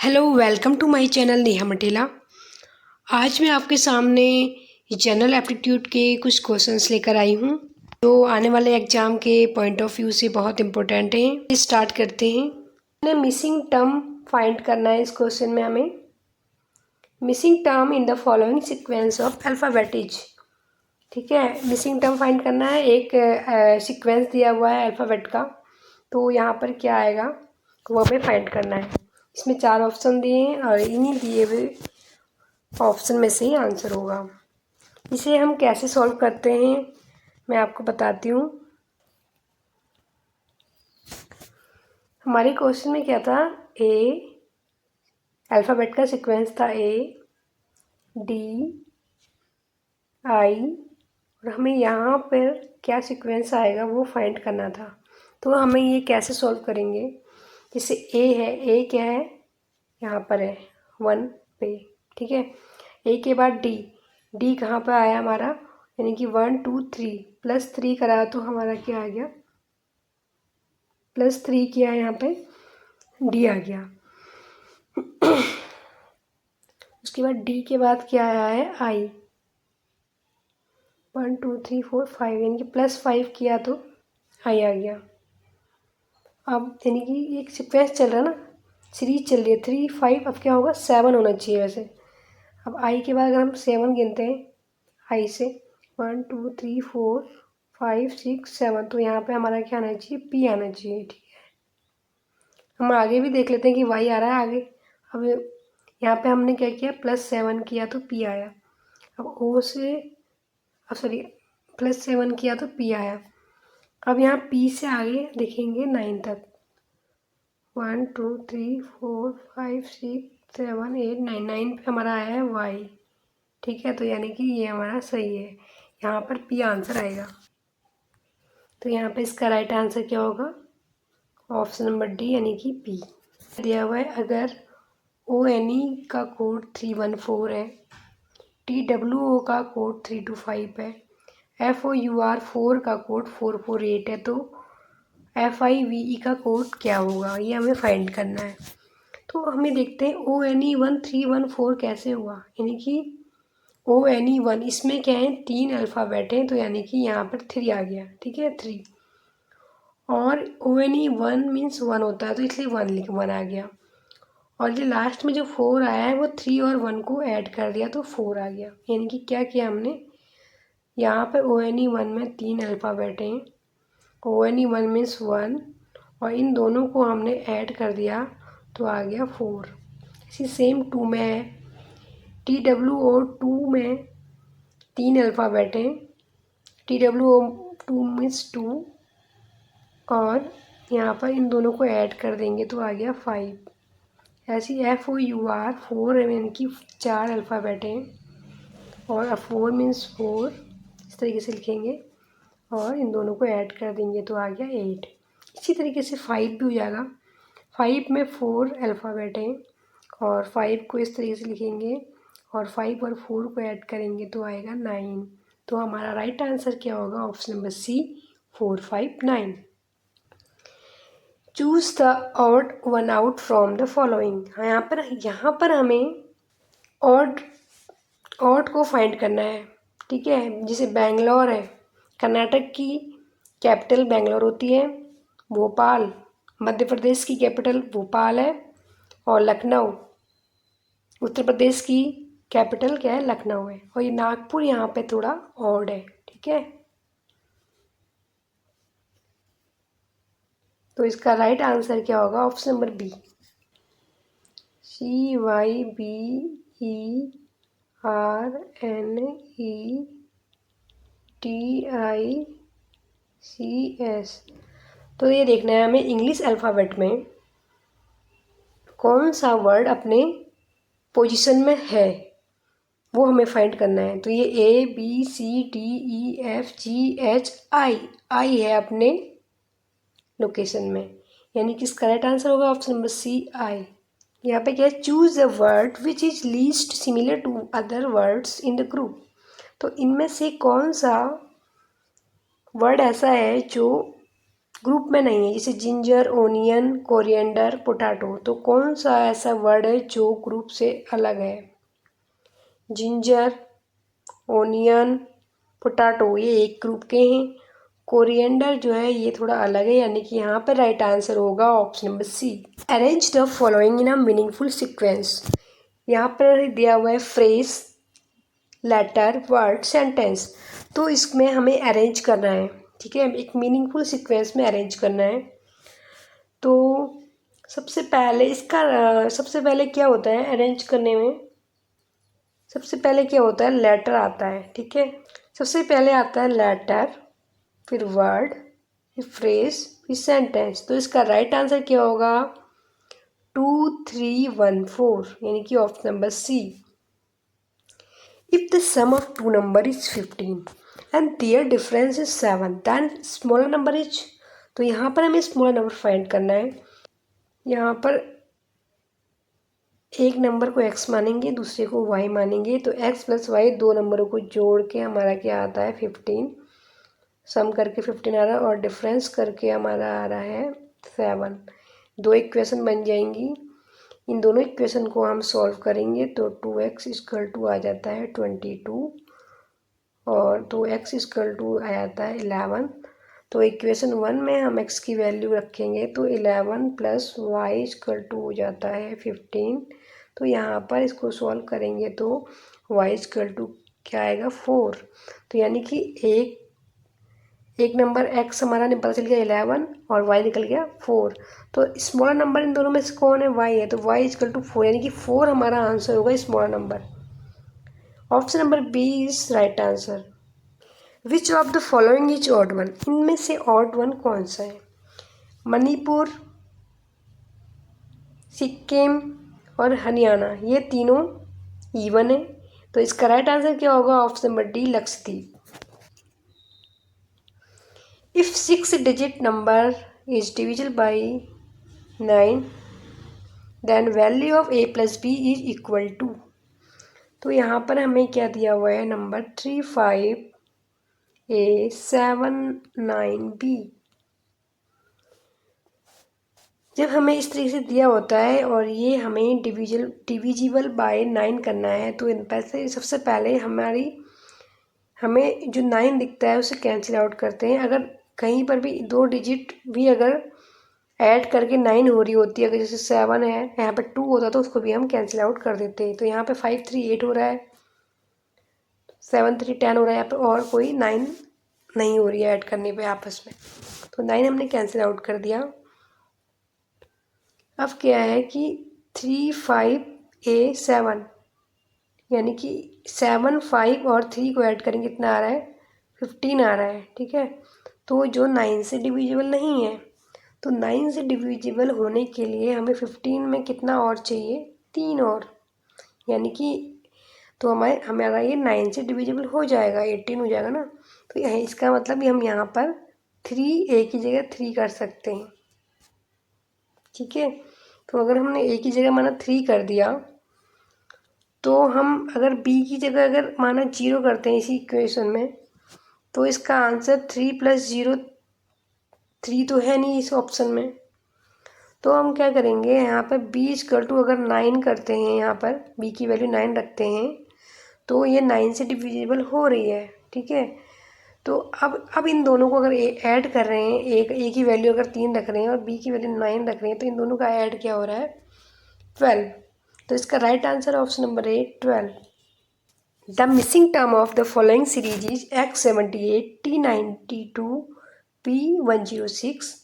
Hello, welcome to my channel Neha Matela. आज मैं आपके सामने जनरल एप्टीट्यूड के कुछ क्वेश्चंस लेकर आई हूँ जो आने वाले एग्ज़ाम के पॉइंट ऑफ व्यू से बहुत इम्पोर्टेंट हैं। स्टार्ट करते हैं। हमें मिसिंग टर्म फाइंड करना है। इस क्वेश्चन में हमें missing term in the following sequence of alphabets, ठीक है, मिसिंग टर्म फाइंड करना है। एक सीक्वेंस दिया हुआ है अल्फ़ाबेट का, तो यहाँ पर क्या आएगा वो हमें फाइंड करना है। इसमें 4 ऑप्शन दिए हैं और इन्हीं दिए हुए ऑप्शन में से ही आंसर होगा। इसे हम कैसे सॉल्व करते हैं मैं आपको बताती हूँ। हमारे क्वेश्चन में क्या था, अल्फ़ाबेट का सीक्वेंस था ADI, और हमें यहाँ पर क्या सीक्वेंस आएगा वो फाइंड करना था। तो हमें ये कैसे सॉल्व करेंगे। जैसे A है, A क्या है, यहाँ पर है 1 पे, ठीक है। A के बाद D कहाँ पर आया हमारा, यानी कि 1 2 3 +3 करा तो हमारा क्या आ गया, +3 किया, यहाँ पे D आ गया। उसके बाद D के बाद क्या आया है, I 1 2 3 4 5, यानी कि +5 किया तो I आ गया। अब यानी कि एक सीक्वेंस चल रहा है ना, सीरीज चल रही है 3 5, अब क्या होगा 7 होना चाहिए वैसे। अब I के बाद अगर हम 7 गिनते हैं I से 1 2 3 4 5 6 7, तो यहाँ पे हमारा क्या आना चाहिए, P आना चाहिए, ठीक है। हम आगे भी देख लेते हैं कि Y आ रहा है आगे। अब यहाँ पे हमने क्या किया, +7 किया तो P आया। अब O से सॉरी +7 किया तो P आया। अब यहाँ P से आगे देखेंगे 9 तक, 1 2 3 4 5 6 7 8 9, 9 पे हमारा आया है Y, ठीक है। तो यानी कि ये हमारा सही है, यहाँ पर P आंसर आएगा। तो यहाँ पे इसका राइट आंसर क्या होगा, ऑप्शन नंबर D यानी कि P दिया हुआ है। अगर ONE का कोड 314 है, TWO का कोड 325 है, FOUR 4 का कोड 448 है, तो FIVE का कोड क्या होगा, ये हमें फाइंड करना है। तो हमें देखते हैं ONE 1314 कैसे हुआ, यानी कि ONE 1, इसमें क्या है 3 अल्फ़ाबेट हैं, तो यानी कि यहाँ पर 3 आ गया, ठीक है 3। और ONE 1 मीन्स 1 होता है, तो इसलिए 1 आ गया। और जो लास्ट में जो 4 आया है वो 3 और 1 को ऐड कर दिया तो 4 आ गया। यानी कि क्या किया हमने, यहाँ पर ONE 1 में 3 अल्फ़ाबेट हैं, ONE 1 मीन्स 1, और इन दोनों को हमने ऐड कर दिया तो आ गया 4। इसी सेम 2 में है, TWO 2 में 3 अल्फ़ाबेट हैं, TWO 2 मीन्स 2, और यहाँ पर इन दोनों को ऐड कर देंगे तो आ गया 5। ऐसी FOUR 4 यानी कि 4 अल्फ़ाबेट हैं, और 4 मीन्स 4, इस तरीके से लिखेंगे, और इन दोनों को ऐड कर देंगे तो आ गया 8। इसी तरीके से 5 भी हो जाएगा। 5 में 4 अल्फ़ाबेट हैं, और 5 को इस तरीके से लिखेंगे, और 5 और 4 को ऐड करेंगे तो आएगा 9। तो हमारा राइट आंसर क्या होगा, option number C 4 5 9। Choose the odd one out from the following. यहाँ पर हमें ऑड को फाइंड करना है, ठीक है। जैसे बेंगलोर है, कर्नाटक की कैपिटल बेंगलोर होती है। भोपाल, मध्य प्रदेश की कैपिटल भोपाल है। और लखनऊ, उत्तर प्रदेश की कैपिटल क्या है, लखनऊ है। और ये नागपुर यहाँ पे थोड़ा ऑड है, ठीक है। तो इसका राइट आंसर क्या होगा, ऑप्शन नंबर B CYBERNETICS। तो ये देखना है हमें इंग्लिश अल्फ़ाबेट में कौन सा वर्ड अपने पोजीशन में है, वो हमें फाइंड करना है। तो ये ABCDEFGHI है अपने लोकेशन में, यानी कि इसका राइट आंसर होगा ऑप्शन नंबर CI। यहाँ पे क्या है, choose a word which is least similar to other words in the group. तो इनमें से कौन सा वर्ड ऐसा है जो ग्रुप में नहीं है, जैसे जिंजर, ओनियन, कोरिएंडर, पोटैटो। तो कौन सा ऐसा वर्ड है जो ग्रुप से अलग है? जिंजर, ओनियन, पोटैटो ये एक ग्रुप के हैं। कोरिएंडर जो है ये थोड़ा अलग है, यानी कि यहाँ पर राइट आंसर होगा option number C. Arrange the following in a meaningful sequence. यहाँ पर दिया हुआ है फ्रेज, लेटर, वर्ड, सेंटेंस। तो इसमें हमें अरेंज करना है, ठीक है, एक मीनिंगफुल सीक्वेंस में अरेंज करना है। तो सबसे पहले क्या होता है अरेंज करने में? सबसे पहले क्या होता है, लेटर आता है, ठीक है। सबसे पहले आता है लेटर, फिर वर्ड, फिर फ्रेज, फिर सेंटेंस। तो इसका राइट आंसर क्या होगा? 2 3 1 4, यानी कि option number C. If the sum of two number is 15 and their difference is 7, then smaller number is। तो यहाँ पर हमें स्मॉलर नंबर फाइंड करना है। यहाँ पर एक नंबर को x मानेंगे, दूसरे को y मानेंगे। तो x प्लस वाई दो नंबरों को जोड़ के हमारा क्या आता है 15, सम करके 15 आ रहा है, और डिफरेंस करके हमारा आ रहा है 7। दो इक्वेशन बन जाएंगी। इन दोनों इक्वेशन को हम सॉल्व करेंगे तो 2x इक्वल टू आ जाता है 22, और 2x इक्वल टू आ जाता है 11। तो इक्वेशन 1 में हम x की वैल्यू रखेंगे तो 11 प्लस वाई इक्वल टू हो जाता है 15। तो यहाँ पर इसको सॉल्व करेंगे तो y इक्वल टू क्या आएगा 4। तो यानी कि एक नंबर x हमारा पता चल गया 11 और y निकल गया 4। तो स्मॉलर नंबर इन दोनों में से कौन है? y है। तो y इक्वल टू 4, यानी कि 4 हमारा आंसर होगा smaller number. Option number B is right answer. Which of the following is odd one. इनमें से ऑड वन कौन सा है? मणिपुर, सिक्किम और हरियाणा ये तीनों इवन है। तो इसका राइट आंसर क्या होगा? Option number D Lakshadweep. If 6 digit number is divisible by 9 then value of a plus B is equal to. तो यहाँ पर हमें क्या दिया हुआ है? Number 35a79b। जब हमें इस तरीके से दिया होता है और ये हमें डिविजिबल बाय 9 करना है, तो इन पर से सबसे पहले हमें जो 9 दिखता है उसे कैंसिल आउट करते हैं। अगर कहीं पर भी 2 डिजिट भी अगर ऐड करके 9 हो रही होती है, अगर जैसे 7 है, यहाँ पर 2 होता तो उसको भी हम कैंसिल आउट कर देते हैं। तो यहाँ पे 5 3 8 हो रहा है, 7 3 10 हो रहा है, यहाँ पे और कोई 9 नहीं हो रही है ऐड करने पे आपस में। तो 9 हमने कैंसिल आउट कर दिया। अब क्या है कि 35a7, यानी कि 7 5 और 3 को ऐड करेंगे कितना आ रहा है? 15 आ रहा है, ठीक है। तो जो 9 से डिविजिबल नहीं है, तो 9 से डिविजिबल होने के लिए हमें 15 में कितना और चाहिए? 3 और, यानी कि तो हमारा ये 9 से डिविजिबल हो जाएगा, 18 हो जाएगा ना। तो यह इसका मतलब हम यहाँ पर 3a की जगह 3 कर सकते हैं, ठीक है। तो अगर हमने a की जगह माना 3 कर दिया, तो हम अगर b की जगह अगर माना 0 करते हैं इसी इक्वेशन में, तो इसका आंसर 3 + 0 3 तो है नहीं इस ऑप्शन में। तो हम क्या करेंगे, यहाँ पर b इक्वल टू अगर 9 करते हैं, यहाँ पर b की वैल्यू 9 रखते हैं, तो ये 9 से डिविजिबल हो रही है, ठीक है। तो अब इन दोनों को अगर ऐड कर रहे हैं, a की वैल्यू अगर 3 रख रहे हैं और b की वैल्यू 9 रख रहे हैं, तो इन दोनों का ऐड क्या हो रहा है? 12। तो इसका right answer option number A 12। The missing term of the following series is x78 t92 p106।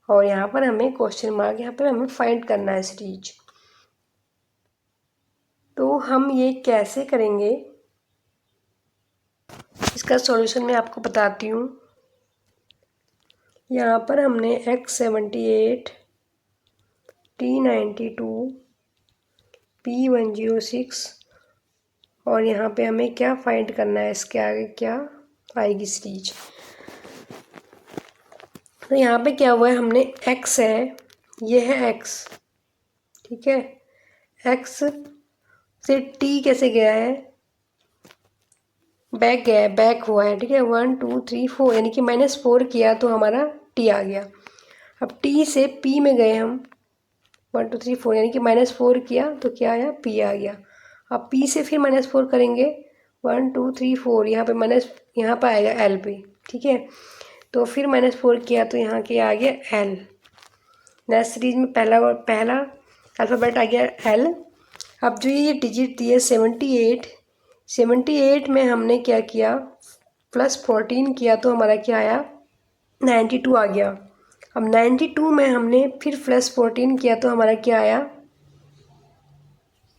और यहाँ पर हमें क्वेश्चन मार्क यहाँ पर हमें फाइंड करना है सीरीज। तो हम ये कैसे करेंगे, इसका सॉल्यूशन मैं आपको बताती हूँ। यहाँ पर हमने x78 t92 p106 और यहाँ पे हमें क्या फाइंड करना है, इसके आगे क्या आएगी सीरीज। तो यहाँ पे क्या हुआ है, हमने x है, ये है x, ठीक है। x से t कैसे गया है? बैक गया है, बैक हुआ है, ठीक है। 1 2 3 4, यानी कि -4 किया तो हमारा t आ गया। अब टी से पी में गए हम, 1 2 3 4 यानी कि -4 किया तो क्या आया, पी आ गया। अब पी से फिर -4 करेंगे, 1 2 3 4, यहाँ पे यहाँ पर आएगा एल पे, ठीक है। तो फिर -4 किया तो यहाँ क्या आ गया, एल। नेक्स्ट सीरीज में पहला अल्फ़ाबेट आ गया एल। अब जो ये डिजिट दी है 78 में हमने क्या किया, +14 किया तो हमारा क्या आया, 92 आ गया। अब 92 में हमने फिर +14 किया तो हमारा क्या आया,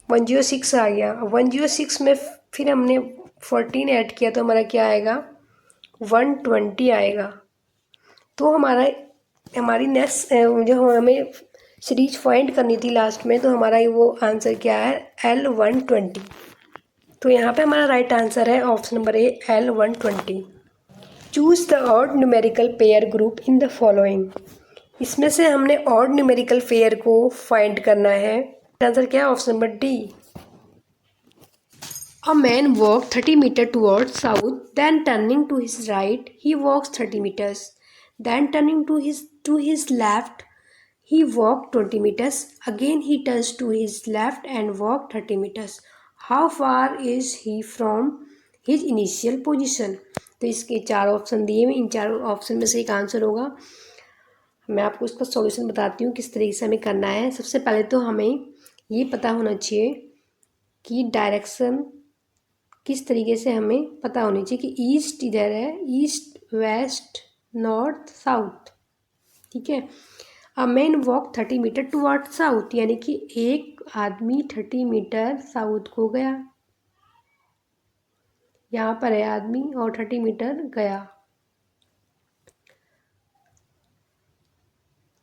106 आ गया। 106 में फिर हमने 14 ऐड किया तो हमारा क्या आएगा, 120 आएगा। तो हमारी नेक्स्ट जो हमें सीरीज फाइंड करनी थी लास्ट में, तो हमारा वो आंसर क्या है, L120। तो यहाँ पे हमारा राइट आंसर है option number A, L120। Choose the odd numerical pair group in the following. इसमें से हमने ऑड न्यूमेरिकल पेयर को फाइंड करना है। आंसर क्या है, option number D. A man walked 30 meters towards south, then turning to his right, he walks 30 meters. Then turning to his left, he walked 20 meters. Again he turns to his left and walked 30 meters. How far is he from his initial position? तो इसके 4 option दिए हुए, इन 4 option में से एक answer होगा। मैं आपको इसका सॉल्यूशन बताती हूँ किस तरीके से हमें करना है। सबसे पहले तो हमें ये पता होना चाहिए कि डायरेक्शन किस तरीके से हमें पता होनी चाहिए कि ईस्ट इधर है, ईस्ट वेस्ट नॉर्थ साउथ, ठीक है। A man walk 30 metre toward south, यानी कि एक आदमी 30 मीटर साउथ को गया, यहाँ पर है आदमी और 30 मीटर गया।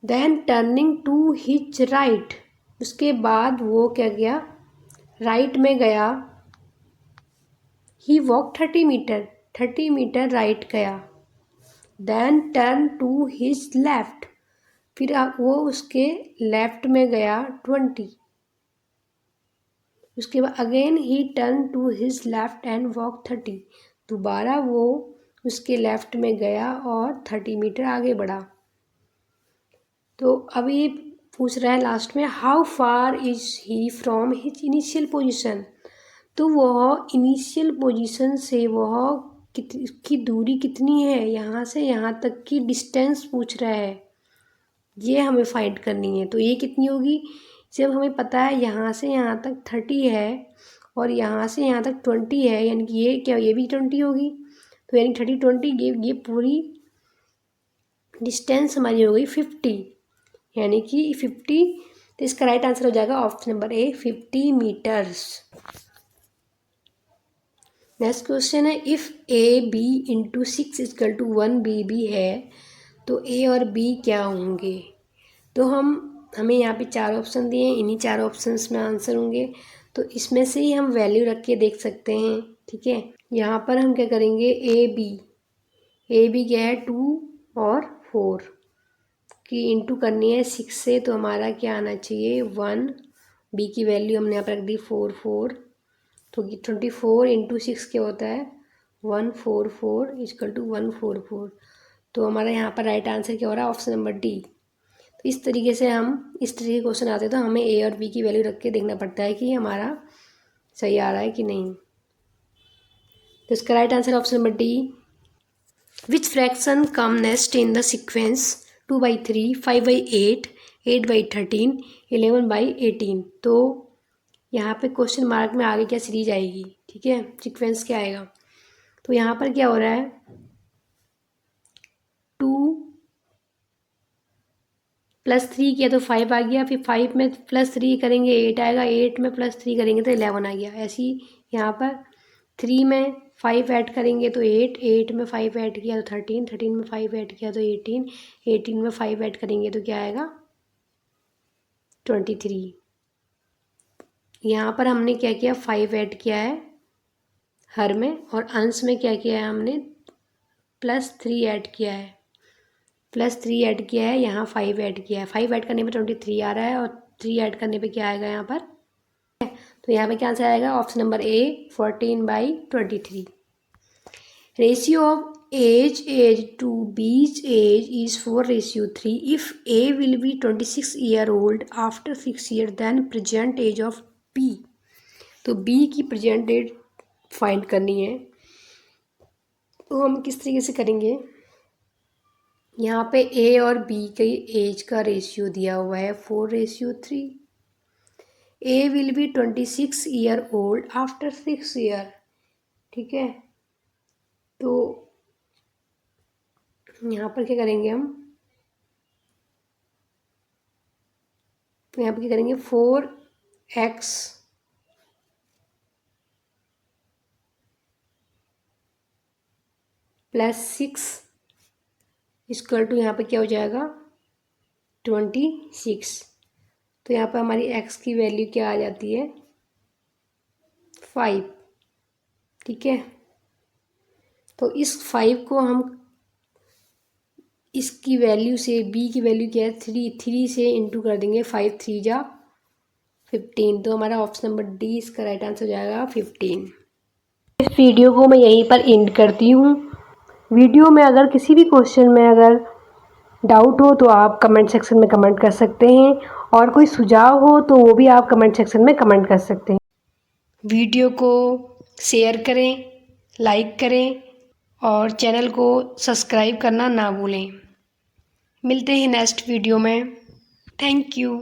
Then turning to his right, उसके बाद वो क्या गया, राइट में गया। He walk 30 metre, 30 metre right गया। Then turn to his left, फिर वो उसके लेफ्ट में गया 20। उसके बाद again he turn to his left and walk 30, दोबारा वो उसके लेफ्ट में गया और 30 मीटर आगे बढ़ा। तो अभी पूछ रहा है लास्ट में, how far is he from his initial position. तो वह इनिशियल पोजीशन से वह की दूरी कितनी है, यहाँ से यहाँ तक की डिस्टेंस पूछ रहा है, ये हमें फाइंड करनी है। तो ये कितनी होगी, जब हमें पता है यहाँ से यहाँ तक 30 है और यहाँ से यहाँ तक 20 है, यानी कि ये क्या, ये भी 20 होगी। तो यानी 30 20 ये पूरी डिस्टेंस हमारी हो गई 50, यानी कि 50। तो इसका राइट आंसर हो जाएगा option number A, 50 meters. Next question है, if A B into 6 equal to 1 B B है तो ए और बी क्या होंगे। तो हमें यहाँ पे 4 ऑप्शन दिए हैं, इन्हीं 4 ऑप्शंस में आंसर होंगे। तो इसमें से ही हम वैल्यू रख के देख सकते हैं, ठीक है। यहाँ पर हम क्या करेंगे, ए बी क्या है 2 और 4 की इंटू करनी है 6 से, तो हमारा क्या आना चाहिए 1। बी की वैल्यू हमने यहाँ पर रख दी 4 तो 24 इंटू 6 क्या होता है 144 इक्वल टू 144। तो हमारा यहाँ पर राइट आंसर क्या हो रहा है, ऑप्शन नंबर डी। तो इस तरीके से इस तरीके के क्वेश्चन आते हैं तो हमें ए और बी की वैल्यू रख के देखना पड़ता है कि हमारा सही आ रहा है कि नहीं। तो इसका right answer option number D. Which fraction come next in the sequence 2/3, 5/8, 8/13, 11/18। तो यहाँ पे क्वेश्चन मार्क में आगे क्या सीरीज आएगी, ठीक है, सीक्वेंस क्या आएगा। तो यहाँ पर क्या हो रहा है, 2 + 3 किया तो 5 आ गया, फिर 5 में +3 करेंगे 8 आएगा, 8 में +3 करेंगे तो 11 आ गया। ऐसे ही यहाँ पर 3 में 5 ऐड करेंगे तो 8, 8 में 5 ऐड किया तो 13, 13 में 5 ऐड किया तो 18, 18 में 5 ऐड करेंगे तो क्या आएगा 23। यहाँ पर हमने क्या किया, 5 ऐड किया है हर में, और अंश में क्या किया है हमने +3 ऐड किया है, +3 ऐड किया है, यहाँ 5 ऐड किया है। 5 ऐड करने पे 23 आ रहा है और 3 ऐड करने पे क्या आएगा यहाँ पर। तो यहाँ पे क्या आंसर आएगा, option number A 14/23। Ratio of age to B's age is 4:3. If A will be 26-year-old after 6 years, then present age of B. तो B की प्रेजेंट एज फाइंड करनी है। तो हम किस तरीके से करेंगे, यहाँ पे A और B की एज का रेशियो दिया हुआ है 4:3। A will be 26-year-old after 6 year, ठीक है। तो यहाँ पर क्या करेंगे हम, तो यहाँ पर क्या करेंगे 4x + 6 इक्वल टू यहाँ पर क्या हो जाएगा 26। तो यहाँ पर हमारी x की वैल्यू क्या आ जाती है 5, ठीक है। तो इस 5 को हम इसकी वैल्यू से b की वैल्यू क्या है 3 से इंटू कर देंगे, 5 3 जा 15। तो हमारा ऑप्शन नंबर डी इसका राइट आंसर हो जाएगा 15। इस वीडियो को मैं यहीं पर एंड करती हूँ। वीडियो में अगर किसी भी क्वेश्चन में अगर डाउट हो तो आप कमेंट सेक्शन में कमेंट कर सकते हैं, और कोई सुझाव हो तो वो भी आप कमेंट सेक्शन में कमेंट कर सकते हैं। वीडियो को शेयर करें, लाइक करें और चैनल को सब्सक्राइब करना ना भूलें। मिलते हैं नेक्स्ट वीडियो में। Thank you.